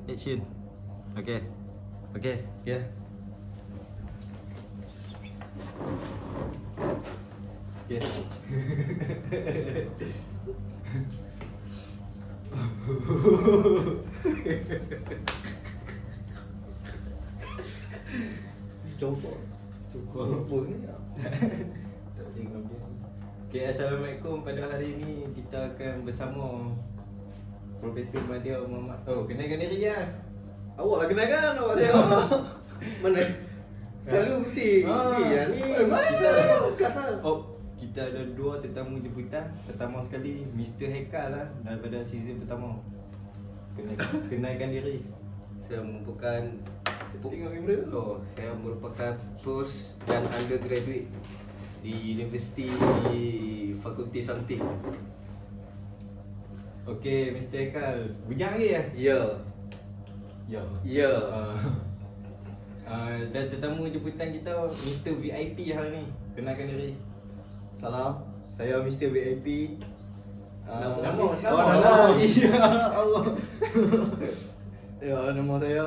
action. Okay. Okay, yeah. Yeah. Cukup ni tak? Tak tengok dia. Okay, Assalamualaikum. Pada hari ini kita akan bersama Profesor Madya Muhammad. Oh, kenalkan diri lah. Awak lah kenalkan awak saya. Mana? Selalu mesti ni ni. Kita Kata. Oh, kita ada dua tetamu jemputan. Pertama sekali Mr. Haikal lah daripada season pertama. Kenalkan diri. Saya merupakan Tengok kamera. saya merupakan post dan undergraduate di Universiti Fakulti Something. Okay, Mr. Haikal. Bujang lagi ya? Ya. Ya. Ya. Dan tetamu jemputan kita Mr. VIP hari ni. Kenalkan diri. Salam. Saya Mr. VIP. Nama. Ya Allah. Ya, nama saya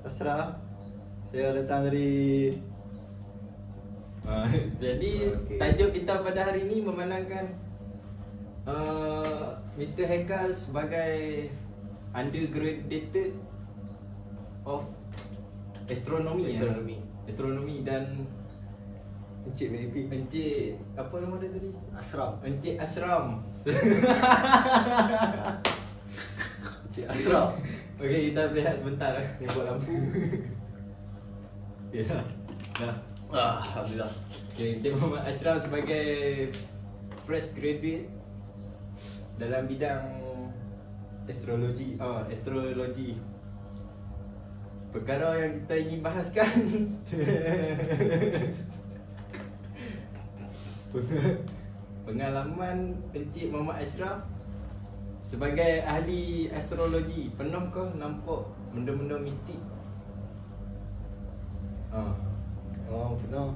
Asraf. Saya datang dari Jadi Okey. tajuk kita pada hari ini memandangkan Mr. Haikal sebagai undergraduate of astronomy. Astronomi dan Encik VIP. Encik apa nama dia tadi? Asram. Encik Asram. Encik Asram. Okey, kita berehat sebentar ni buat lampu. Ya. Dah. Alhamdulillah. Okay, Encik Muhammad Ashraf sebagai fresh graduate dalam bidang Astrologi. astrologi. Perkara yang kita ingin bahaskan pengalaman Encik Muhammad Ashraf sebagai ahli astrologi. Pernah kau nampak benda-benda mistik? Oh, pernah.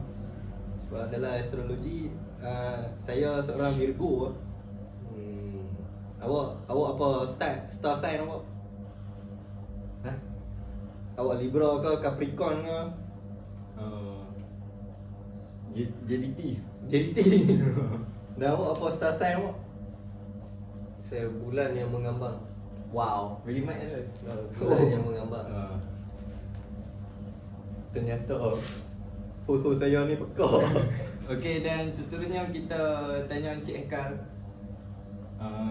Sebab dalam astrologi saya seorang Virgo. Awak apa star sign awak? Ha? Awak Libra ke Capricorn ke? JDT. JDT. Dan awak apa star sign awak? Saya bulan yang mengambang. Wow, bagi mic ada. Bulan yang mengambang. Ternyata foto saya ni pekak. Okey, dan seterusnya kita tanya Encik Haikal.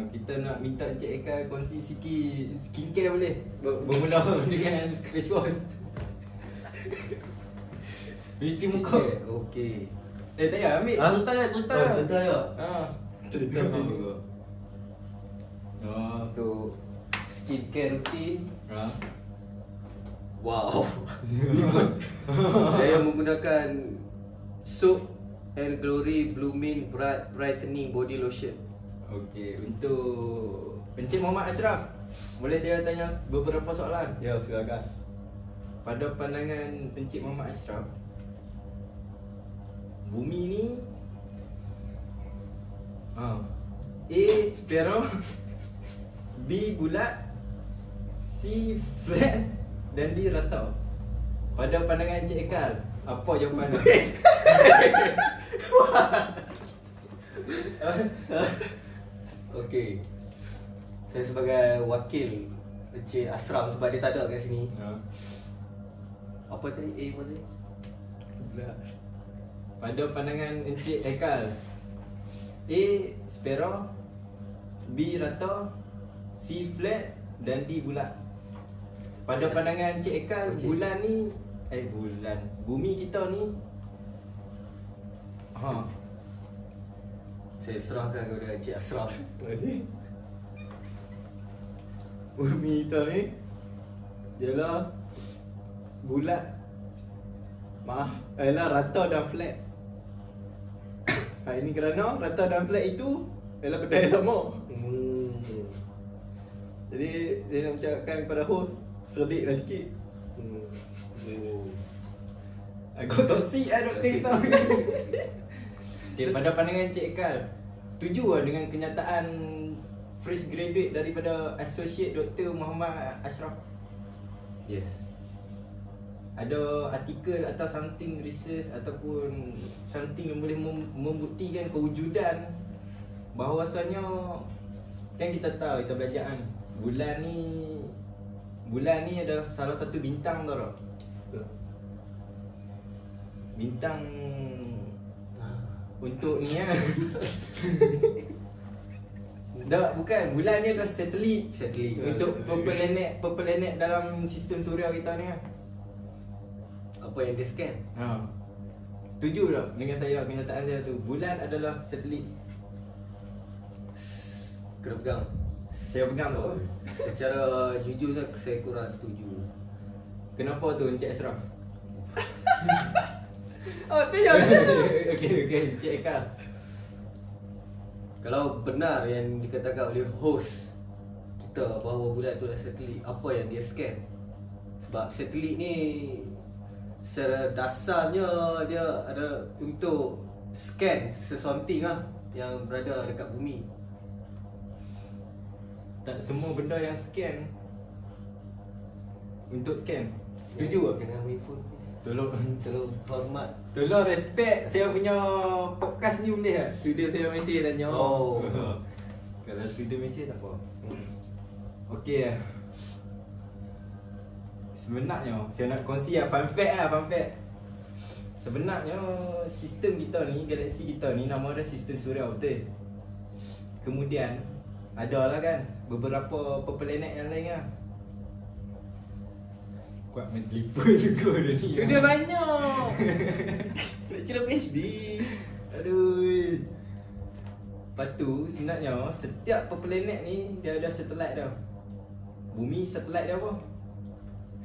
Kita nak minta Encik Haikal kongsi sikit skincare boleh? Bermula dengan face wash. Cuci muka. Okey. Tak payah ambil cerita je, cerita. Oh, cerita ya. Cerita dulu. Untuk skincare routine, Wow. saya menggunakan soap and Glory Blooming Brightening Body Lotion. Okey, untuk Encik Muhammad Ashraf, boleh saya tanya beberapa soalan? Ya, silakan. Pada pandangan Encik Muhammad Ashraf, bumi ni A spiral, B bulat, C flat dan D rata. Pada pandangan Encik Haikal, apa jawapan anda? Okey. Saya sebagai wakil Encik Asram sebab dia tak ada kat sini. Apa tadi? A apa tadi? Pada pandangan Encik Haikal, A spiral, B rata, C flat dan D bulat. Pada pandangan Encik Haikal, bulan ni bumi kita ni Saya serahkan kepada Encik Asram. Terima kasih. Bumi kita ni ialah bulat. Maaf, ialah rata dan flat. Ini kerana rata dan flat itu ialah benda yang sama. Jadi saya nak ucapkan kepada host, serdiklah sikit. Aku toksik lah doktor kita. Okay, pada pandangan Encik Haikal, setuju lah dengan kenyataan fresh graduate daripada Associate Dr. Muhammad Ashraf. Yes. Ada artikel atau something research ataupun something yang boleh membuktikan kewujudan bahawasanya, kan kita tahu, kita belajar kan, bulan ni adalah salah satu bintang tau tak? Bintang untuk ni kan. Tak, bukan, bulan ni adalah satelit untuk planet dalam sistem suria kita ni kan. Apa yang dia scan? Setuju tak dengan saya, kenyataan saya tu? Bulan adalah satelit. Kena pegang. Saya pegang tu. Secara jujur saya kurang setuju. Kenapa tu Encik Ashraf? Oh, tengok. Okey, Encik Eka. Kalau benar yang dikatakan oleh host kita bahawa bulan tu adalah satelit, apa yang dia scan? Sebab satelit ni secara dasarnya dia ada untuk scan sesuatu lah yang berada dekat bumi. Tak semua benda yang scan untuk scan. Setuju tak? Dengan mindful. Tolong Hormat. Tolong respect saya punya podcast ni boleh tak? Studio saya mesej tanya. Oh. Kalau studio mesej tak apa. Okey. Sebenarnya saya nak kongsi fun fact. Sebenarnya sistem kita ni, galaksi kita ni, nama dia sistem suria, betul? Kemudian adalah kan beberapa planet yang lain lah. Kuat mentelipur juga dia ni. Tu dia banyak. Lecturer PhD. Aduh. Lepas tu sebenarnya setiap planet ni dia ada satelit dia. Bumi satelit dia apa?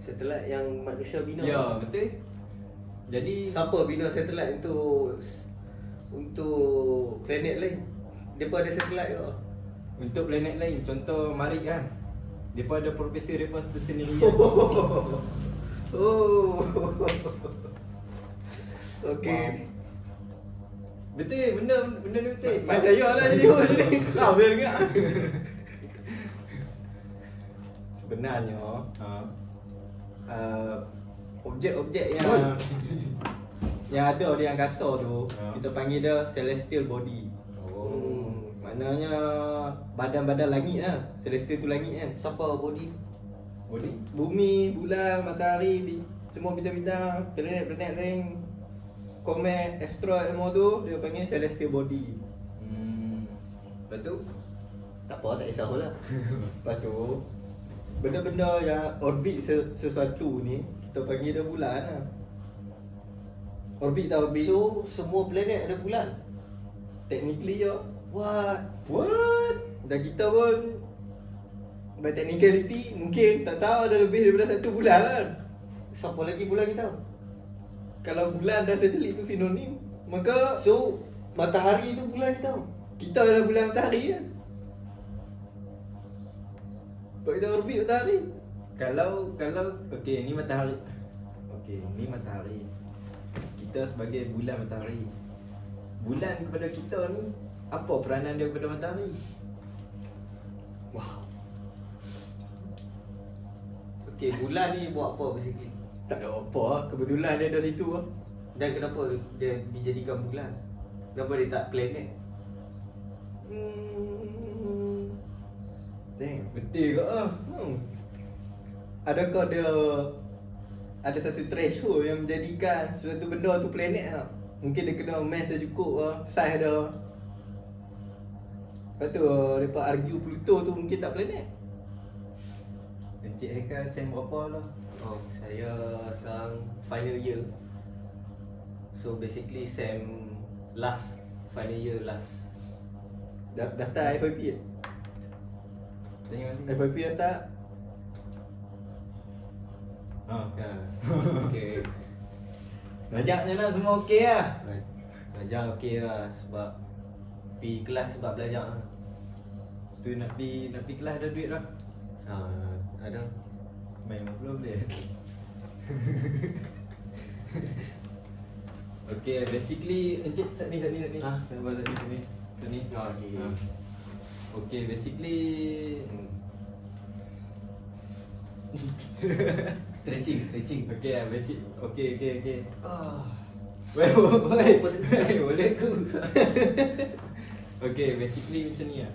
Satelit yang manusia bina. Ya, betul. Jadi Siapa bina satelit untuk planet lain? Depa ada satelit ke? untuk planet lain, contoh Marikh kan, depa ada profesor depa tersendiri kan? Oh. Okey. Wow. Betul, benda ni betul. Macam saya lah jadi host ni. Kau betul ke? Sebenarnya objek-objek yang ada di angkasa tu kita panggil dia celestial body. Maknanya badan-badan langit lah. Celestial tu langit kan. Siapa body? Bumi, bulan, matahari, semua bintang-bintang, planet-planet lain, komet, asteroid semua tu dia panggil celestial body. Lepas tu Tak apa, tak kisah lah. Lepas tu benda-benda yang orbit sesuatu ni kita panggil dia bulan lah. Orbit tau, orbit. So semua planet ada bulan. Technically je. What? Dan kita pun by technicality mungkin tak tahu ada lebih daripada satu bulan kan. Siapa lagi bulan kita? Kalau bulan dan satelit tu sinonim, maka So matahari tu bulan kita. kita adalah bulan matahari kan. Sebab kita orbit matahari. Kalau okey, ni matahari. Okey, ni matahari. Kita sebagai bulan matahari. Bulan kepada kita ni apa peranan dia kepada matahari? Wow. Okey, bulan ni buat apa basically? Tak ada apa lah. Kebetulan dia ada situ lah. Dan kenapa dia dijadikan bulan? Kenapa dia tak planet? Damn. Betul ke ah? Adakah dia ada satu threshold yang menjadikan sesuatu benda tu planet tak? Mungkin dia kena mass dia cukup lah, size dia. Lepas tu mereka argue Pluto tu mungkin tak planet. Encik Haikal sem berapa lah? Oh, saya sekarang final year. So basically sem last, final year last. Dah start FYP ke? Tanya ni. FYP dah start? Okay. Ngajaknya lah semua okey lah. Belajar okey lah sebab pergi kelas sebab belajar lah. Tu nak pergi kelas ada duit lah. Ada. Main belum boleh. Okay, basically encik sat ni. Ha? Nampak sat ni. Okay. Okay, basically stretching. Okay, basic. Okay. Wait. Boleh tu. Okay, basically macam ni lah.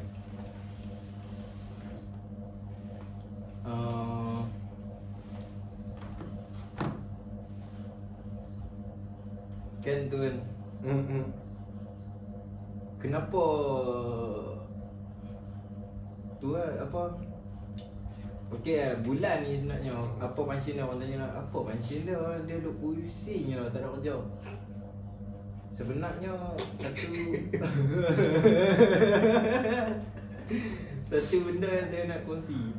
Kan tu kan. Kenapa tu lah apa? Okey lah, bulan ni sebenarnya apa punchline dia, orang tanya lah, apa punchline dia? Dia duk pusing je, tak ada kerja. Sebenarnya satu benda yang saya nak kongsi.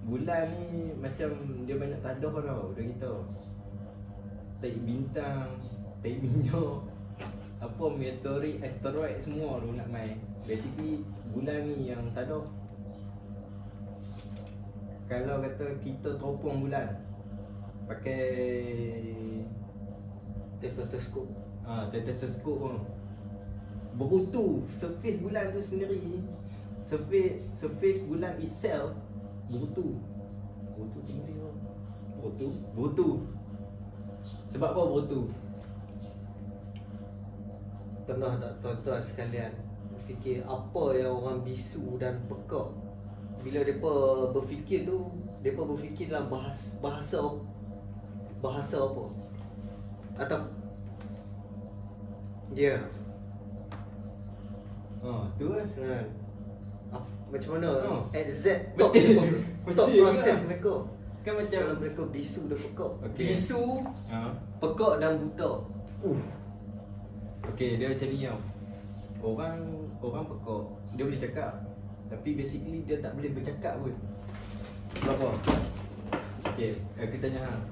Bulan ni macam dia banyak tadah tau, dah kita. Tai bintang, tai minyak, apa meteorit, asteroid semua tu nak main. Basically bulan ni yang tadah. Kalau kata kita teropong bulan pakai Stetoskop. Stetoskop pun berutu surface bulan tu sendiri. Surface bulan itself berutu sendiri pun. Berutu. Sebab apa berutu? Pernah tak tuan-tuan sekalian fikir apa yang orang bisu dan pekak bila mereka berfikir tu, mereka berfikir dalam bahasa apa? Atau dia Tu kan. Macam mana exact Betul thought juga. process mereka. Kan macam Kalau mereka bisu dan pekak. Okey. Bisu, pekak dan buta. Okay, dia macam ni tau. Orang pekak, dia boleh cakap, tapi basically dia tak boleh bercakap pun. Sebab apa? Okay, aku tanya hang.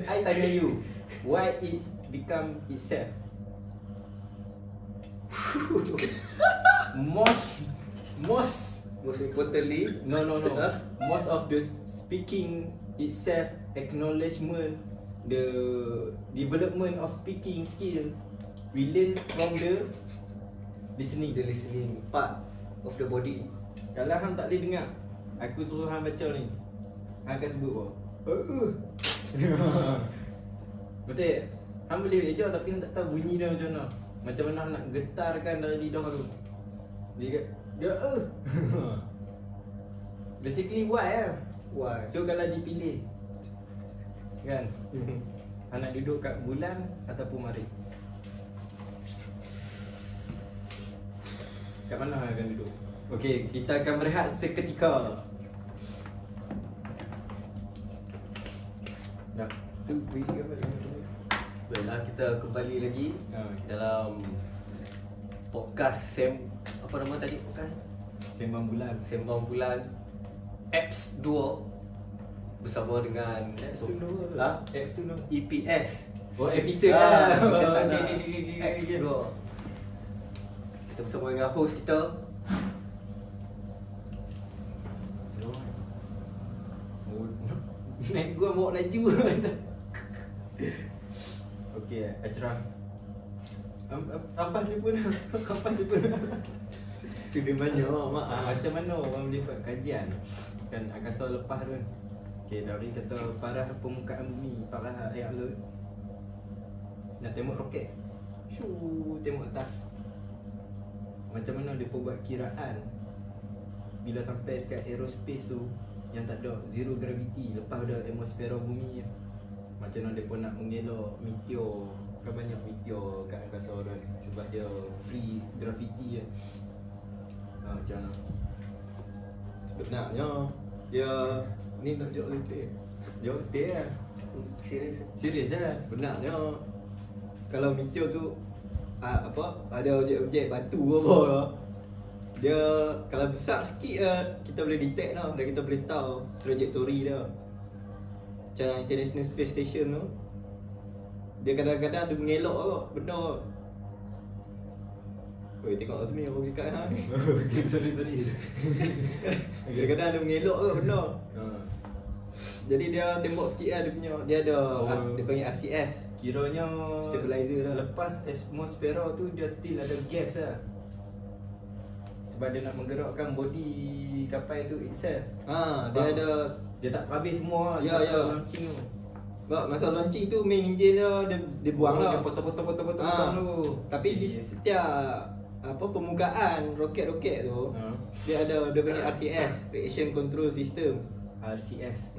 I tanya you, why it become itself? Most importantly, No. Most of the speaking itself, acknowledgement, the development of speaking skill, we learn from the listening. the listening part of the body. Kalau hang tak boleh dengar, aku suruh hang baca ni, hang akan sebut apa? Betul? Hang boleh baca tapi hang tak tahu bunyi dia macam mana. Macam mana hang nak getarkan dari lidah tu. Dia basically why lah. Why? So kalau dipilih, kan, hang nak duduk kat bulan ataupun mari? Kat mana hang akan duduk? Okey, kita akan berehat seketika. Dah, tu beri gambar. Baiklah, kita kembali lagi dalam podcast apa nama tadi podcast? Sembang bulan. Sembang Bulan Apps 2 bersama dengan Apps tu dulu. Apps tu dulu. EPS. Oh, episode lah. Okay. Apps 2. Kita bersama dengan host kita. Naik gua bawa laju. Okey, Achraf. Apa dia pun? Student banyak, maaf. Macam mana orang boleh buat kajian? Kan angkasa lepas tu kan. Okey, dari kata parah permukaan bumi, parah air laut. Nak tembak roket. Tembak atas. Macam mana dia buat kiraan bila sampai dekat aerospace tu yang tak ada zero gravity, lepas dah atmosfera bumi. Macam mana dia pun nak mengelak meteor. Kan banyak meteor kat angkasa orang sebab dia free gravity je. Macam mana? Sebenarnya dia ni nak jawab letih. Jawab betul lah. Serius lah. Sebenarnya kalau meteor tu ada objek-objek batu apa lah. Dia kalau besar sikit kita boleh detect tau, dan kita boleh tahu trajektori dia. Macam International Space Station tu, dia kadang-kadang ada mengelak kot benda. Oi, tengok sini aku cakap hang. Sorry. Kadang-kadang ada mengelak kot benda. Jadi dia tembok sikit lah dia punya. Dia ada dia panggil RCS. Kiranya Stabilizer lah. lepas atmosfera tu dia still ada gas lah. Sebab dia nak menggerakkan body kapal tu itself. Dia ada Dia tak habis semua Ya, semasa ya. launching tu. masa launching tu main engine dia buang lah. Dia potong tu. Tapi di setiap permukaan roket-roket tu dia ada dia punya RCS, Reaction Control System. RCS.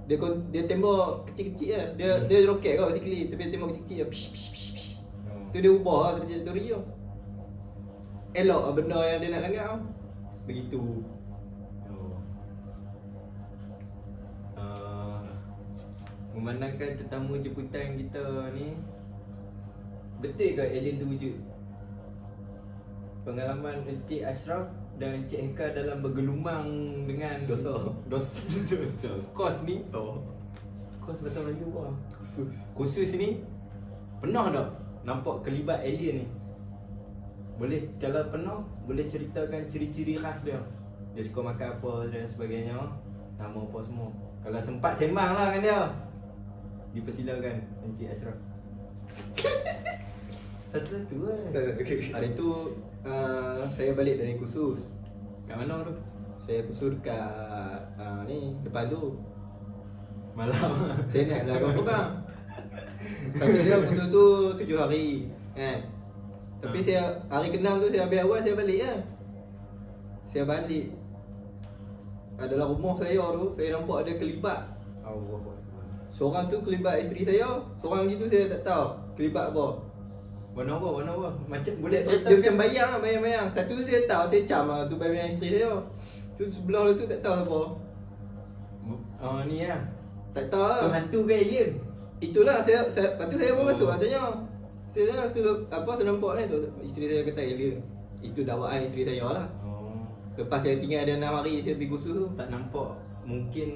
Dia tembak kecil-kecil lah. Dia roket kau basically, tapi dia tembak kecil-kecil lah. Psh, psh, psh, psh. Tu dia ubah lah trajektori tu. Elok lah benda yang dia nak langgar tau. Begitu. Memandangkan tetamu jemputan kita ni, betul ke alien tu wujud? Pengalaman Encik Ashraf dan Encik Heka dalam bergelumang dengan Dosa. kos ni. Kos bahasa Melayu apa? Khusus ni pernah tak nampak kelibat alien ni? Boleh, kalau pernah, boleh ceritakan ciri-ciri khas dia. Dia suka makan apa dan sebagainya, nama apa semua. Kalau sempat sembang lah dengan dia, dipersilakan Encik Ashraf. Satu-satu lah. Hari tu saya balik dari kursus. Kat mana tu? Saya kursus dekat ni depan tu. Malam. Saya naik lah kapal terbang. Satu dia kursus tu 7 hari kan. Tapi saya hari ke-6 tu saya habis awal saya balik kan. Saya balik. Adalah rumah saya tu, saya nampak ada kelibat. Allah. Seorang tu kelibat isteri saya, seorang lagi tu saya tak tahu kelibat apa. Warna apa? Macam boleh Dia ceritakan? macam bayang. Satu tu saya tahu, saya cam lah tu bayang isteri saya. Tu sebelah tu tak tahu apa. Oh ni lah. Tak tahu lah. Tu hantu ke alien? Itulah saya lepas tu saya pun masuk tanya. Saya tu saya nampak ni tu isteri saya kata alien. Itu dakwaan isteri saya lah. Lepas saya tinggal ada 6 hari saya pergi kursus tu. Tak nampak. Mungkin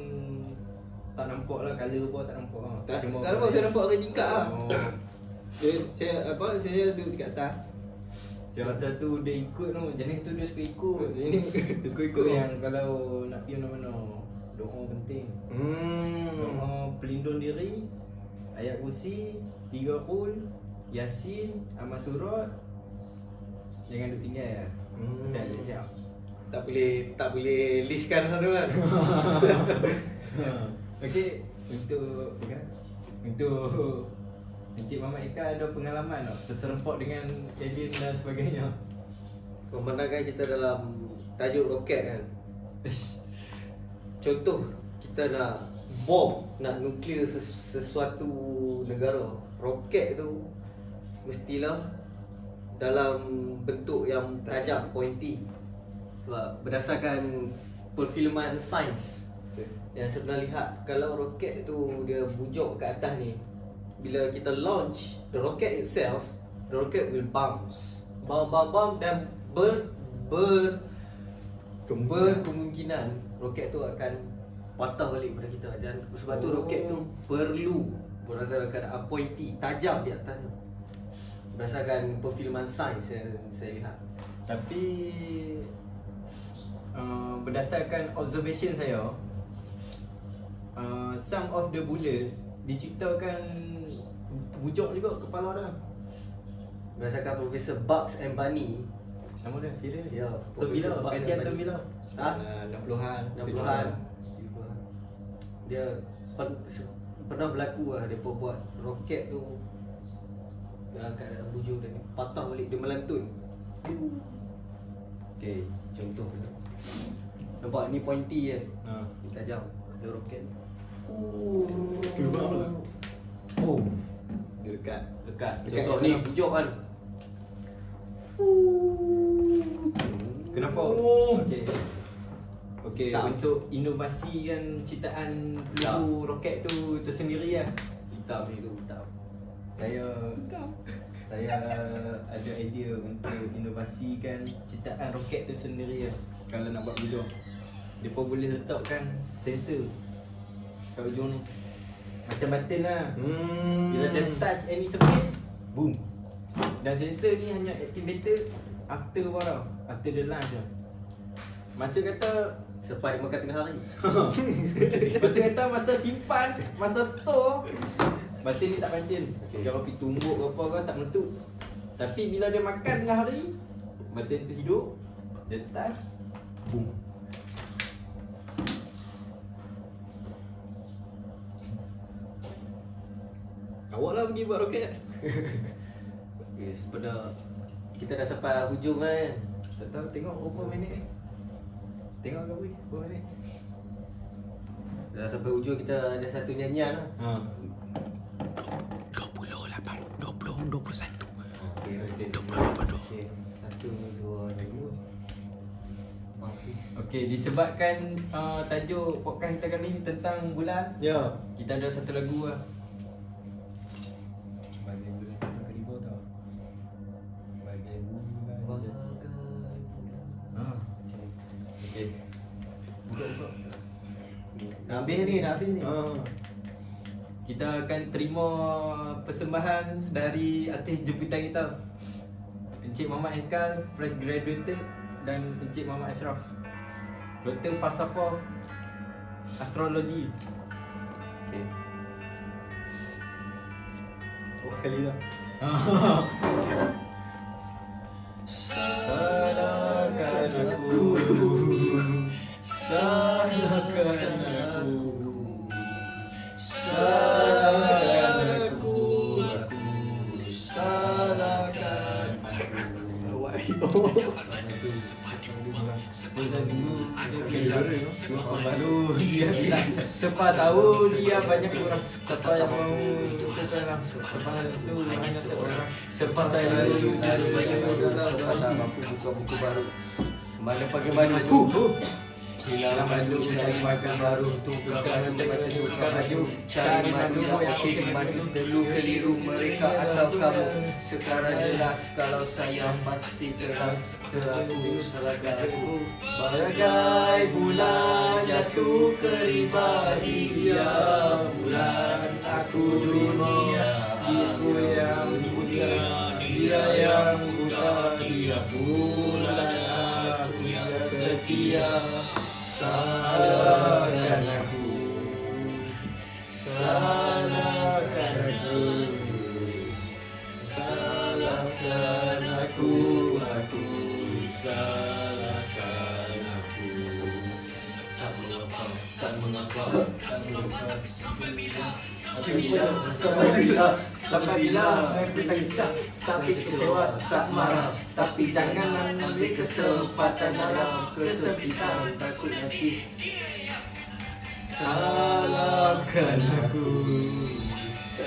tak nampak lah, colour apa tak nampak lah. Tak nampak, saya nampak orang tingkap lah. Saya duduk dekat atas. Saya rasa tu dia ikut tu, jenis tu dia suka ikut. Ini dia suka ikut yang kalau nak pergi mana-mana, doa penting. Doa pelindung diri, ayat kursi, 3 qul, Yasin, amal surat. Jangan duk tinggal. Siap. Tak boleh listkan tu kan. Okey, untuk Encik Mama Eka ada pengalaman tak terserempak dengan alien dan sebagainya? Memandangkan kita dalam tajuk roket kan. Contoh kita nak bom, nak nuklear sesuatu negara. Roket tu mestilah dalam bentuk yang tajam, pointy. Sebab berdasarkan perfilman sains yang saya pernah lihat, kalau roket tu dia bujuk ke atas ni, bila kita launch the rocket itself, the rocket will bounce dan berkemungkinan roket tu akan patah balik pada kita. Dan sebab tu roket tu perlu berada keadaan pointy, tajam di atas tu, berdasarkan perfilman sains yang saya lihat. Tapi berdasarkan observation saya, some of the bullet diciptakan bujuk juga kepala dia. Berdasarkan Profesor Bugs and Bunny. Nama dia? Serius? Ya, Terbila? Bugs Kajian and Bunny. terbila? 60-an. Dia pernah berlaku lah, dia buat roket tu dalam keadaan bujur dan patah balik, dia melantun. Okay, contoh nampak ni pointy kan. Tajam dia roket. Keluar lah. Dia dekat. Contoh ni bujur kan. Kenapa? Okey, untuk inovasikan ciptaan peluru roket tu tersendiri lah. Hitam ni tu hitam. Saya ada idea untuk inovasikan ciptaan roket tu sendiri lah. Kalau nak buat bujur, dia pun boleh letakkan sensor kat ujung ni, macam button lah. Bila dia touch any surface, boom. Dan sensor ni hanya activated after what tau? After the launch lah. Maksud kata Sepai dia makan tengah hari. Maksud kata masa simpan, masa store, button ni tak function. Cara pergi tumbuk ke apa ke tak meletup. Tapi bila dia makan tengah hari, button tu hidup, Jetas. Boom. Awak lah pergi buat roket. Okay, sebenarnya kita dah sampai hujung kan. Tak tahu tengok berapa minit ni. Tengok ke boleh? Berapa minit? Dah sampai hujung, kita ada satu nyanyian lah. Ha. 20, 21. Okay, okay. 22. Okay. 1, 2, 3. Hafiz. Okey, disebabkan tajuk podcast kita kali ni tentang bulan, Ya. kita ada satu lagu lah. Okey. Buka. Nak habis ni, nak habis ni. Ha. Kita akan terima persembahan dari artis jemputan kita, Encik Muhammad Haikal, fresh graduated, dan Encik Muhammad Ashraf, Dr. Falsafah Astrologi. Okay. Awak sekali lah. Salahkan aku, salahkan aku, salahkan aku, salahkan aku. Baru dia bilang, siapa tahu dia banyak orang, siapa yang mau tukar siapa itu hanya seorang, siapa saya dari banyak orang. Tak mampu buka buku baru. Mana pakai baru hilang madu, cari makan baru, tukar baca-baca, tukar baju, cari madu yang okey, madu dulu keliru mereka atau kamu. Sekarang jelas kalau saya pasti terang, selaku salahkan aku. Bagai bulan jatuh ke riba dia, bulan aku dunia, aku yang buta, dia yang buta, dia bulan aku yang setia. Salahkan aku, salahkan aku, salahkan aku, salahkan aku. Tak mengapa, tak mengapa, tak mengapa. Sampai bila aku tak kisah, tapi kecewa tak marah. Tapi jangan ambil kesempatan dalam kesempitan, takut nanti salahkan aku,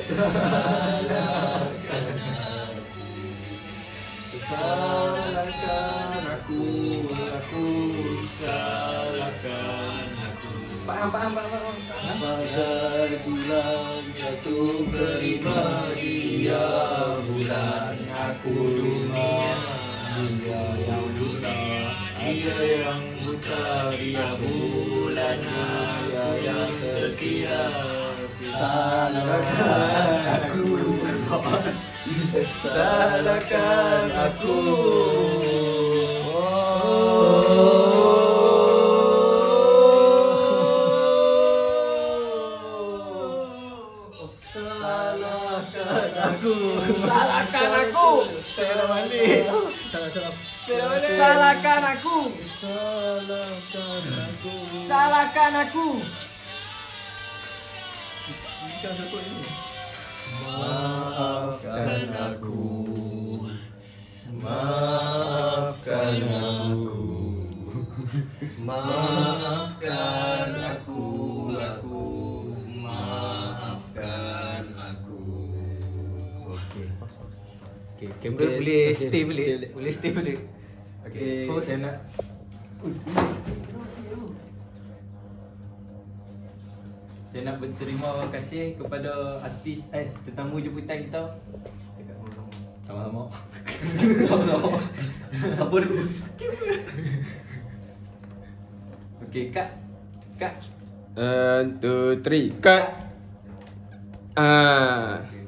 salahkan aku, salahkan aku, salahkan aku. Faham. Bagai bulan jatuh ke riba dia, bulan aku dunia, dia yang buta, dia yang buta, dia bulan dia yang setia. Salahkan aku, salahkan aku. Salahkan aku. Saya dah balik. Salahkan aku. Salahkan aku. Maafkan aku. Maafkan aku. Maafkan aku. Maafkan aku. Okay, kamera boleh stay balik. Boleh stay balik. Okay, Host. saya nak Saya nak berterima kasih kepada artis tetamu jemputan kita. Sama-sama. Sama-sama. Apa dulu? Okey, Kak. 1, 2, 3, cut.